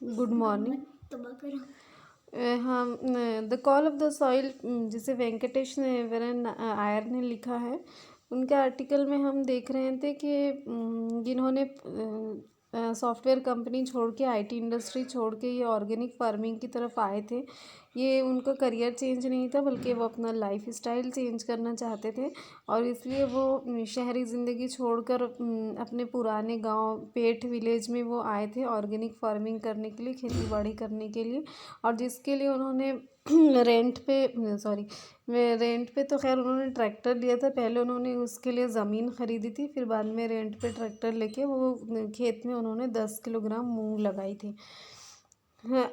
Good morning. हम the call of the soil जिसे वेंकटेश ने वरन आयर ने लिखा है, उनके आर्टिकल में हम देख रहे थे कि जिन्होंने सॉफ्टवेयर कंपनी छोड़ के आईटी इंडस्ट्री छोड़ के ये ऑर्गेनिक फार्मिंग की तरफ आए थे। ये उनका करियर चेंज नहीं था, बल्कि वो अपना लाइफ स्टाइल चेंज करना चाहते थे और इसलिए वो शहरी ज़िंदगी छोड़कर अपने पुराने गांव पेठ विलेज में वो आए थे ऑर्गेनिक फार्मिंग करने के लिए, खेती बाड़ी करने के लिए। और जिसके लिए उन्होंने रेंट पे तो खैर उन्होंने ट्रैक्टर लिया था। पहले उन्होंने उसके लिए ज़मीन ख़रीदी थी, फिर बाद में रेंट पे ट्रैक्टर लेके वो खेत में उन्होंने 10 किलोग्राम मूंग लगाई थी।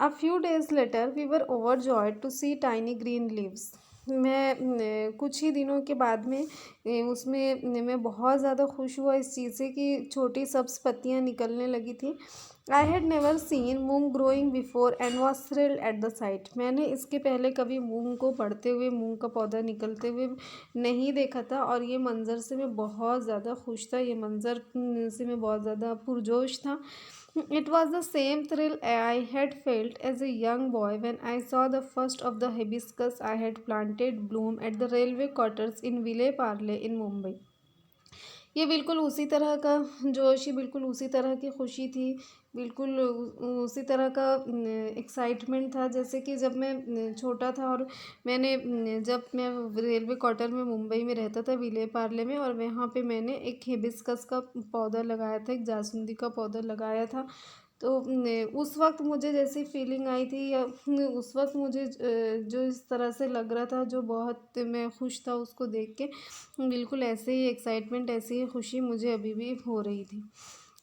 A few days later we were overjoyed to see tiny green leaves. मैं कुछ ही दिनों के बाद में उसमें मैं बहुत ज़्यादा खुश हुआ इस चीज़ से कि छोटी सब्ज़ पत्तियाँ निकलने लगी थी। I had never seen moong growing before and was thrilled at the site. मैंने इसके पहले कभी मूंग को बढ़ते हुए, मूंग का पौधा निकलते हुए नहीं देखा था और ये मंज़र से मैं बहुत ज़्यादा खुश था। ये मंज़र से मैं बहुत ज़्यादा पुरजोश था। It was the same thrill I had felt as a young boy when I saw the first of the hibiscus I had planted bloom at the railway quarters in Ville Parle in Mumbai. ये बिल्कुल उसी तरह का जोश, बिल्कुल उसी तरह की खुशी थी, बिल्कुल उसी तरह का एक्साइटमेंट था जैसे कि जब मैं छोटा था और जब मैं रेलवे क्वार्टर में मुंबई में रहता था विले पार्ले में, और वहाँ पे मैंने एक हिबिस्कस का पौधा लगाया था, एक जासुंदी का पौधा लगाया था। तो उस वक्त मुझे जैसी फीलिंग आई थी या उस वक्त मुझे जो इस तरह से लग रहा था, जो बहुत मैं खुश था उसको देख के, बिल्कुल ऐसे ही एक्साइटमेंट, ऐसी ही खुशी मुझे अभी भी हो रही थी।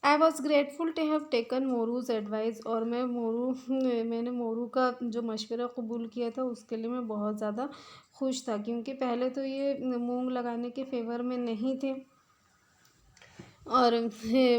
I was grateful to have taken Moru's advice. और मैंने मोरू का जो मशवरा कबूल किया था उसके लिए मैं बहुत ज़्यादा खुश था, क्योंकि पहले तो ये मूंग लगाने के फेवर में नहीं थे और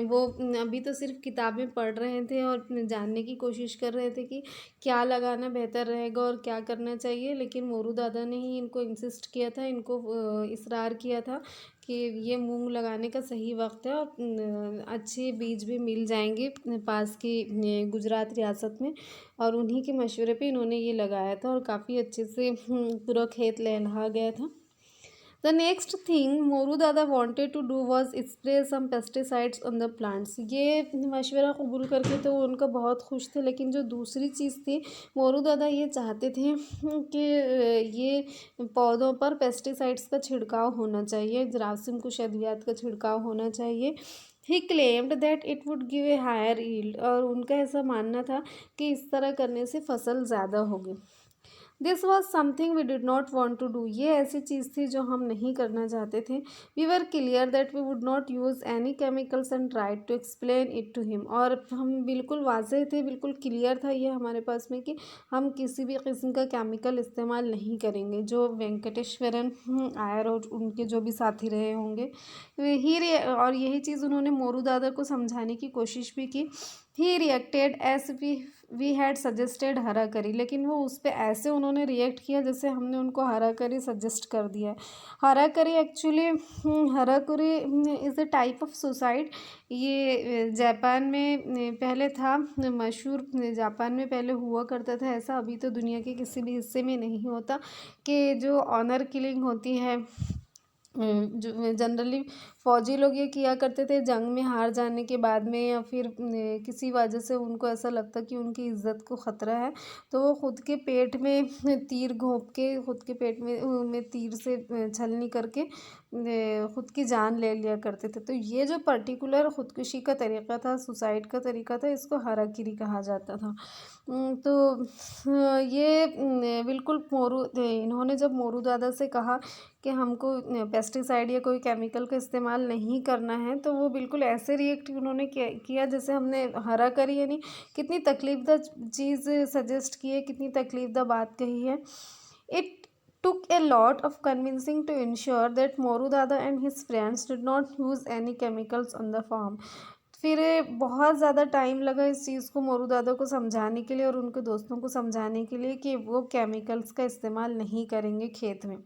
वो अभी तो सिर्फ किताबें पढ़ रहे थे और जानने की कोशिश कर रहे थे कि क्या लगाना बेहतर रहेगा और क्या करना चाहिए। लेकिन मोरू दादा ने ही इनको इंसिस्ट किया था, इनको इसरार किया था कि ये मूंग लगाने का सही वक्त है और अच्छे बीज भी मिल जाएंगे पास की गुजरात रियासत में। और उन्हीं के मशवरे पे इन्होंने ये लगाया था और काफ़ी अच्छे से पूरा खेत लहलहा गया था। The next thing मोरू दादा wanted to do was spray some pesticides on the plants. ये मशवरा कबूल करके तो वो उनका बहुत खुश थे, लेकिन जो दूसरी चीज़ थी, मोरू दादा ये चाहते थे कि ये पौधों पर पेस्टिसाइड्स का छिड़काव होना चाहिए, जरासीम कुछ अद्वियात का छिड़काव होना चाहिए। He claimed that it would give a higher yield. और उनका ऐसा मानना था कि इस तरह करने से फसल ज़्यादा होगी। This was something we did not want to do. ये ऐसी चीज़ थी जो हम नहीं करना चाहते थे। We were clear that we would not use any chemicals and tried to explain it to him. और हम बिल्कुल वाज़ेह थे, बिल्कुल क्लियर था ये हमारे पास में कि हम किसी भी किस्म का केमिकल इस्तेमाल नहीं करेंगे। जो वेंकटेश्वरन आयर और उनके जो भी साथी रहे होंगे, और यही चीज़ उन्होंने मोरू दादा को समझाने की कोशिश भी की। He reacted as we had suggested harakiri. लेकिन वो उस पर ऐसे उन्होंने रिएक्ट किया जैसे हमने उनको हरा करी सजेस्ट कर दिया। हरा करी एक्चुअली, हरा करी is a type of suicide. ये जापान में पहले था, मशहूर जापान में पहले हुआ करता था ऐसा। अभी तो दुनिया के किसी भी हिस्से में नहीं होता कि जो ऑनर किलिंग होती है, जो जनरली फ़ौजी लोग ये किया करते थे जंग में हार जाने के बाद में, या फिर किसी वजह से उनको ऐसा लगता कि उनकी इज़्ज़त को ख़तरा है, तो वो ख़ुद के पेट में तीर घोंप के, ख़ुद के पेट में तीर से छलनी करके ख़ुद की जान ले लिया करते थे। तो ये जो पर्टिकुलर ख़ुदकुशी का तरीक़ा था, सुसाइड का तरीक़ा था, इसको हाराकिरी कहा जाता था। तो ये बिल्कुल इन्होंने जब मोरू दादा से कहा कि हमको पेस्टिसाइड या कोई केमिकल का इस्तेमाल नहीं करना है, तो वो बिल्कुल ऐसे रिएक्ट उन्होंने किया जैसे हमने हरा करी, यानी कितनी तकलीफ़दा चीज़ सजेस्ट की है, कितनी तकलीफ़दा बात कही है। It took a lot of convincing to ensure that Moru दादा and his friends did not use any chemicals on the farm. फिर बहुत ज़्यादा टाइम लगा इस चीज़ को मोरू दादा को समझाने के लिए और उनके दोस्तों को समझाने के लिए कि वो केमिकल्स का इस्तेमाल नहीं करेंगे खेत में।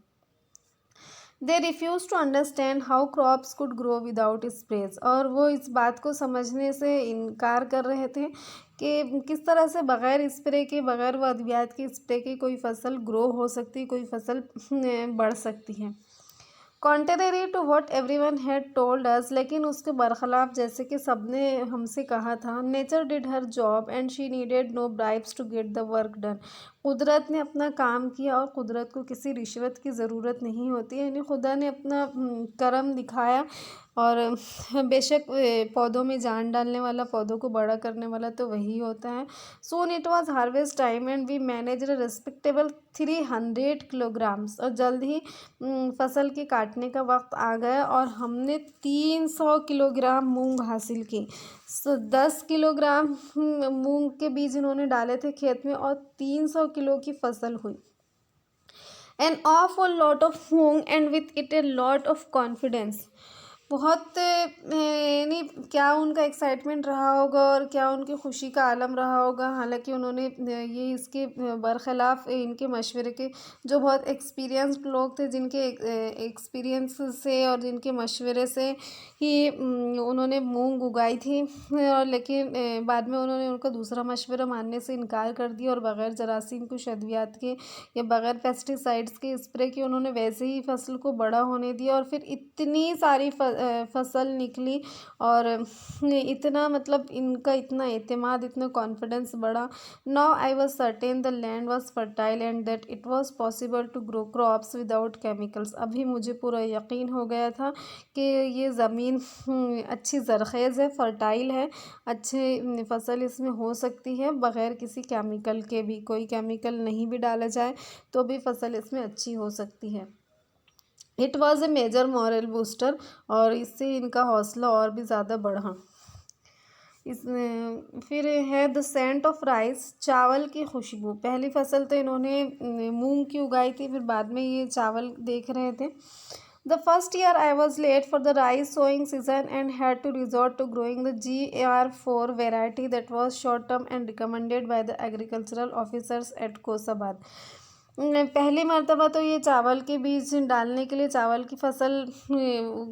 They refuse to understand how crops could grow without sprays, और वो इस बात को समझने से इनकार कर रहे थे कि किस तरह से बग़ैर स्प्रे के, बग़ैर वो अद्वियात के स्प्रे के कोई फसल ग्रो हो सकती, कोई फसल बढ़ सकती है। Contrary to what every one had told us, लेकिन उसके बरखिलाफ़ जैसे कि सबने हमसे कहा था, nature did her job and she needed no bribes to get the work done. कुदरत ने अपना काम किया और कुदरत को किसी रिश्वत की ज़रूरत नहीं होती है, यानी खुदा ने अपना करम दिखाया। और बेशक पौधों में जान डालने वाला, पौधों को बड़ा करने वाला तो वही होता है। Soon it was harvest time and we manage respectable 300 kilograms, और जल्द ही फसल के काटने का वक्त आ गया और हमने 300 किलोग्राम मूंग हासिल की। 10 किलोग्राम मूंग के बीज इन्होंने डाले थे खेत में और 300 किलो की फसल हुई। एन awful lot of मूंग and with it a lot of confidence. बहुत यानी क्या उनका एक्साइटमेंट रहा होगा और क्या उनकी खुशी का आलम रहा होगा। हालांकि उन्होंने ये इसके बरखिलाफ़ इनके मशवरे के, जो बहुत एक्सपीरियंस्ड लोग थे, जिनके एक्सपीरियंस से और जिनके मशवरे से ही उन्होंने मूंग उगाई थी। और लेकिन बाद में उन्होंने उनका दूसरा मशवरा मानने से इनकार कर दिया और बग़ैर जरासीम कुछ अद्वियात के या बग़ैर पेस्टिसाइड्स के स्प्रे के उन्होंने वैसे ही फसल को बड़ा होने दिया। और फिर इतनी सारी फसल निकली और इतना, मतलब इनका इतना एतमाद, इतना कॉन्फिडेंस बढ़ा। Now I was certain the land was fertile and that it was possible to grow crops without chemicals. अभी मुझे पूरा यकीन हो गया था कि ये ज़मीन अच्छी ज़रख़ेज़ है, फ़र्टाइल है, अच्छी फसल इसमें हो सकती है बग़ैर किसी केमिकल के भी। कोई केमिकल नहीं भी डाला जाए तो भी फसल इसमें अच्छी हो सकती है। It was a major moral booster, और इससे इनका हौसला और भी ज़्यादा बढ़ा। इसमें फिर है द सेंट ऑफ राइस, चावल की खुशबू। पहली फसल तो इन्होंने मूंग की उगाई थी, फिर बाद में ये चावल देख रहे थे। The first year I was late for the rice sowing season and had to resort to growing the GR4 variety that was short term and recommended by the agricultural officers at Kosabad. पहली मर्तबा तो ये चावल के बीज डालने के लिए, चावल की फसल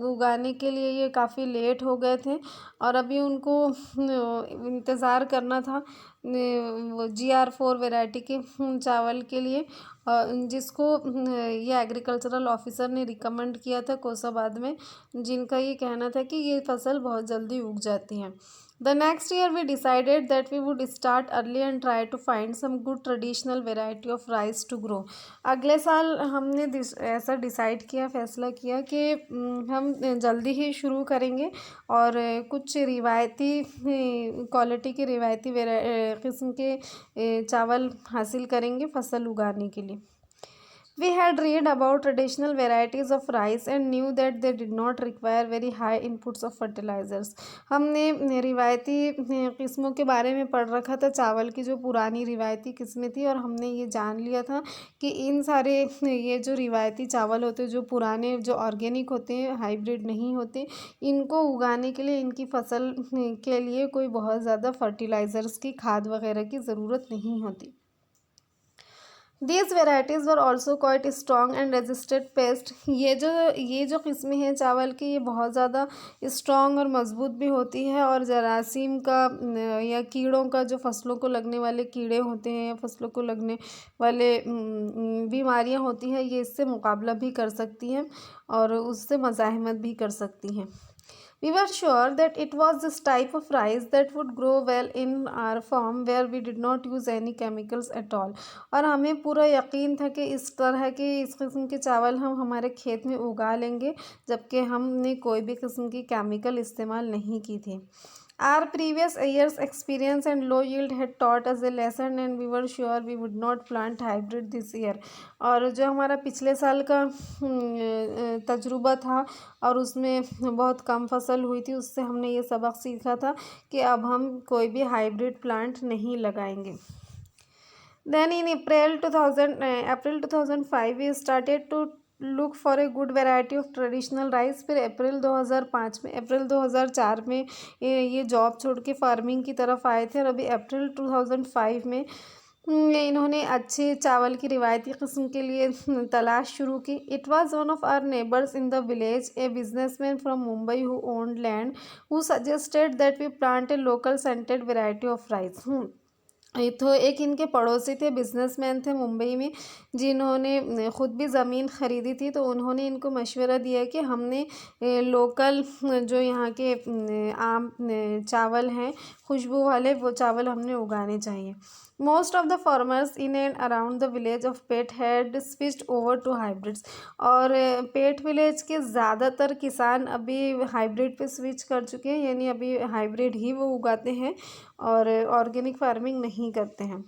उगाने के लिए ये काफ़ी लेट हो गए थे और अभी उनको इंतज़ार करना था GR4 वैरायटी के चावल के लिए, जिसको ये एग्रीकल्चरल ऑफिसर ने रिकमेंड किया था कोसाबाद में, जिनका ये कहना था कि ये फसल बहुत जल्दी उग जाती है। The next year we decided that we would start early and try to find some good traditional variety of rice to grow. अगले साल हमने ऐसा डिसाइड किया, फैसला किया कि हम जल्दी ही शुरू करेंगे और कुछ रिवायती क्वालिटी के, रिवायती किस्म के चावल हासिल करेंगे फसल उगाने के लिए। We had read about traditional varieties of rice and knew that they did not require very high inputs of fertilizers. हमने रिवायती किस्मों के बारे में पढ़ रखा था, चावल की जो पुरानी रिवायती किस्में थी, और हमने ये जान लिया था कि इन सारे ये जो रिवायती चावल होते हैं, जो पुराने, जो ऑर्गेनिक होते हैं, हाइब्रिड नहीं होते, इनको उगाने के लिए, इनकी फसल के लिए कोई बहुत ज़्यादा फर्टिलाइज़र्स की, खाद वगैरह की ज़रूरत नहीं होती। These varieties were also quite strong and resisted pest. ये जो किस्में हैं चावल की, ये बहुत ज़्यादा स्ट्रॉन्ग और मज़बूत भी होती है, और जरासीम का या कीड़ों का, जो फसलों को लगने वाले कीड़े होते हैं या फसलों को लगने वाले बीमारियां होती हैं, ये इससे मुकाबला भी कर सकती हैं और उससे मज़ाहमत भी कर सकती हैं। We were sure that it was this type of rice that would grow well in our farm where we did not use any chemicals at all. और हमें पूरा यकीन था कि इस तरह के, इस किस्म के चावल हम हमारे खेत में उगा लेंगे, जबकि हमने कोई भी किस्म की केमिकल इस्तेमाल नहीं की थी। Our previous year's experience and low yield had taught us a lesson and we were sure we would not plant hybrid this year. और जो हमारा पिछले साल का तजुर्बा था और उसमें बहुत कम फसल हुई थी, उससे हमने ये सबक सीखा था कि अब हम कोई भी हाइब्रिड प्लांट नहीं लगाएंगे। Then in April 2005 we started to look for a good variety of traditional rice. फिर अप्रैल 2004 में ये जॉब छोड़ के फार्मिंग की तरफ आए थे और अभी अप्रैल 2005 में इन्होंने अच्छे चावल की रिवायती किस्म के लिए तलाश शुरू की। It was one of our neighbours in the village, a businessman from Mumbai who owned land, who suggested that we plant a local scented variety of rice. ये तो एक इनके पड़ोसी थे, बिजनेसमैन थे मुंबई में, जिन्होंने खुद भी ज़मीन ख़रीदी थी। तो उन्होंने इनको मशवरा दिया कि हमने लोकल जो यहाँ के आम चावल हैं खुशबू वाले, वो चावल हमने उगाने चाहिए। Most of the farmers in and around the village of Pet had switched over to hybrids. और पेट विलेज के ज़्यादातर किसान अभी हाइब्रिड पे स्विच कर चुके हैं, यानी अभी हाइब्रिड ही वो उगाते हैं और ऑर्गेनिक फार्मिंग नहीं करते हैं।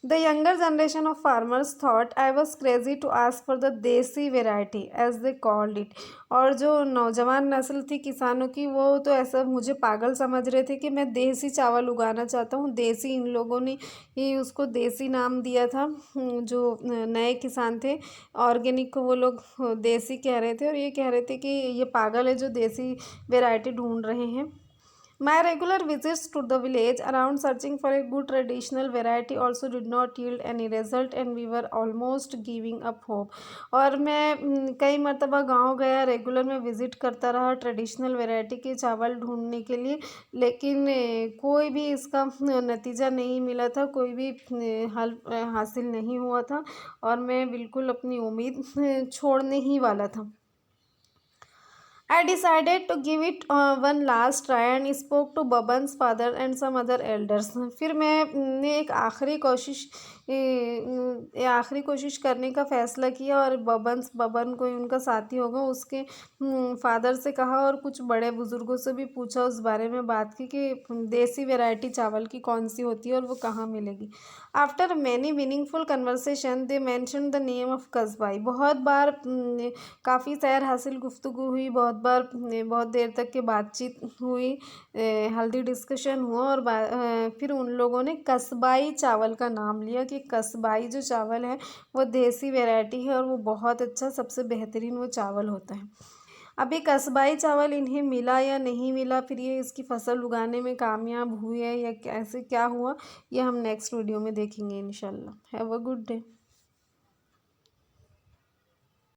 The younger generation of farmers thought I was crazy to ask for the desi variety as they called it. और जो नौजवान नस्ल थी किसानों की, वो तो ऐसा मुझे पागल समझ रहे थे कि मैं देसी चावल उगाना चाहता हूँ। देसी, इन लोगों ने ही उसको देसी नाम दिया था। जो नए किसान थे, ऑर्गेनिक को वो लोग देसी कह रहे थे और ये कह रहे थे कि ये पागल है जो देसी वेराइटी ढूंढ रहे हैं। My regular visits to the village around searching for a good traditional variety also did not yield any result and we were almost giving up hope। और मैं कई मरतबा गांव गया, रेगुलर में विज़िट करता रहा ट्रेडिशनल वैरायटी के चावल ढूंढने के लिए, लेकिन कोई भी इसका नतीजा नहीं मिला था, कोई भी हल हासिल नहीं हुआ था और मैं बिल्कुल अपनी उम्मीद छोड़ने ही वाला था। I decided to give it one last try and spoke to Baban's father and some other elders। फिर मैंने एक आखिरी कोशिश करने का फ़ैसला किया और बबन कोई उनका साथी होगा, उसके फादर से कहा और कुछ बड़े बुज़ुर्गों से भी पूछा, उस बारे में बात की कि देसी वैरायटी चावल की कौन सी होती है और वो कहाँ मिलेगी। After many meaningful conversation they mention the name of Kasbai. बहुत बार काफ़ी सैर हासिल गुफ्तगू हुई, बहुत देर तक की बातचीत हुई, हेल्दी डिस्कशन हुआ और फिर उन लोगों ने कस्बाई चावल का नाम लिया कि कस्बाई जो चावल है वो देसी वैरायटी है और वो बहुत अच्छा, सबसे बेहतरीन वो चावल होता है। अभी कस्बाई चावल इन्हें मिला या नहीं मिला, फिर ये इसकी फसल उगाने में कामयाब हुए या कैसे क्या हुआ, ये हम नेक्स्ट वीडियो में देखेंगे इंशाल्लाह। Have a good day.